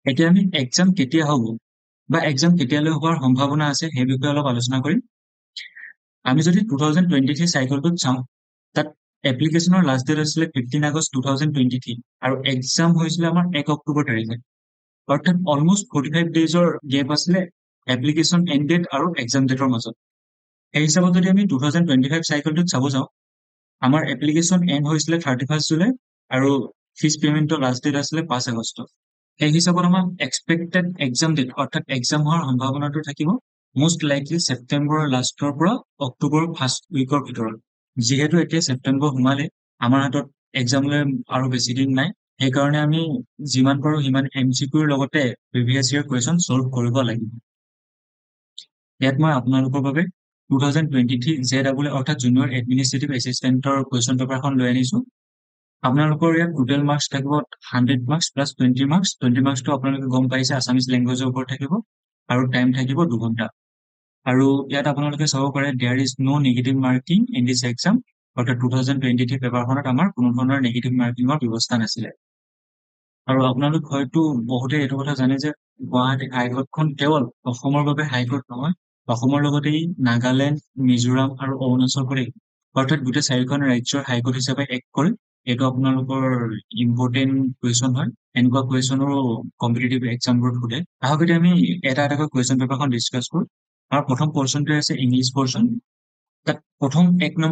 এতিয়া আমি এক্সাম কেতিয়া হ'ব বা এক্সাম কেতিয়ালৈ হোৱাৰ সম্ভাৱনা আছে সেই বিষয়ে অলপ আলোচনা কৰিম। আমি যদি 2023 চাইকেলটোত চাওঁ, তাত এপ্লিকেশ্যনৰ লাষ্ট ডেট আছিলে 15 আগষ্ট 2023 আৰু এক্সাম হৈছিলে আমাৰ 1 অক্টোবৰ তাৰিখে। অৰ্থাৎ অলমোষ্ট 45 ডেইজৰ গেপ আছিলে এপ্লিকেশ্যন এণ্ড ডেট আৰু এক্সাম ডেটৰ মাজত। সেই হিচাপত যদি আমি 2025 চাইকেলটোত চাব যাওঁ, আমাৰ এপ্লিকেশ্যন এণ্ড হৈছিলে 31 জুলাই আৰু ফিজ পেমেণ্টৰ লাষ্ট ডেট আছিলে 5 আগষ্ট। সেই হিচাপত আমাৰ এক্সপেক্টেড এক্সাম ডেট অৰ্থাৎ এক্সাম হোৱাৰ সম্ভাৱনাটো থাকিব most likely ছেপ্টেম্বৰৰ লাষ্টৰ পৰা অক্টোবৰৰ ফাৰ্ষ্ট উইকৰ ভিতৰত। যিহেতু এতিয়া ছেপ্টেম্বৰ সোমালে, আমাৰ হাতত এক্সামলৈ আৰু বেছি দিন নাই, সেইকাৰণে আমি যিমান পাৰো সিমান MCQৰ লগতে প্ৰিভিয়াছ ইয়াৰ কুৱেশ্যন ছল্ভ কৰিব লাগিব। ইয়াত মই আপোনালোকৰ বাবে 2023 JEE অৰ্থাৎ জুনিয়ৰ এডমিনিষ্ট্ৰেটিভ এছিষ্টেণ্টৰ কুৱেশ্যন পেপাৰখন লৈ আনিছো। আপোনালোকৰ ইয়াত টোটেল মাৰ্কছ থাকিব 100 মাৰ্কছ প্লাছ 20 মাৰ্কছ। 20 মাৰ্কছটো আপোনালোকে গম পাইছে আছামিজ লেংগুৱেজৰ ওপৰত থাকিব আৰু টাইম থাকিব 2 ঘণ্টা। আৰু ইয়াত আপোনালোকে চাব পাৰে there is no' negative marking in this exam, অৰ্থাৎ 2023 পেপাৰখনত আমাৰ কোনো ধৰণৰ নেগেটিভ মাৰ্কিঙৰ ব্যৱস্থা নাছিলে। আৰু আপোনালোক হয়তো বহুতে এইটো কথা জানে যে গুৱাহাটী হাইকোৰ্টখন কেৱল অসমৰ বাবে হাইকোৰ্ট নহয়, অসমৰ লগতে ই নাগালেণ্ড, মিজোৰাম আৰু অৰুণাচল প্ৰদেশ অৰ্থাৎ গোটেই 4খন ৰাজ্যৰ হাইকোৰ্ট হিচাপে এক্ট কৰে। এইটো আপোনালোকৰ ইম্পৰ্টেণ্ট কুৱেশ্যন হয়। এনেকুৱা কুৱেশ্যনৰো কম্পিটিটিভ এক্সামবোৰত সোধে। আহক এতিয়া আমি এটা এটাকৈ কুৱেশ্যন পেপাৰখন ডিছকাছ কৰোঁ। আৰু প্ৰথম পৰ্চনটোৱে আছে ইংলিছ পৰ্চন। তাত প্ৰথম 1 নম্বৰ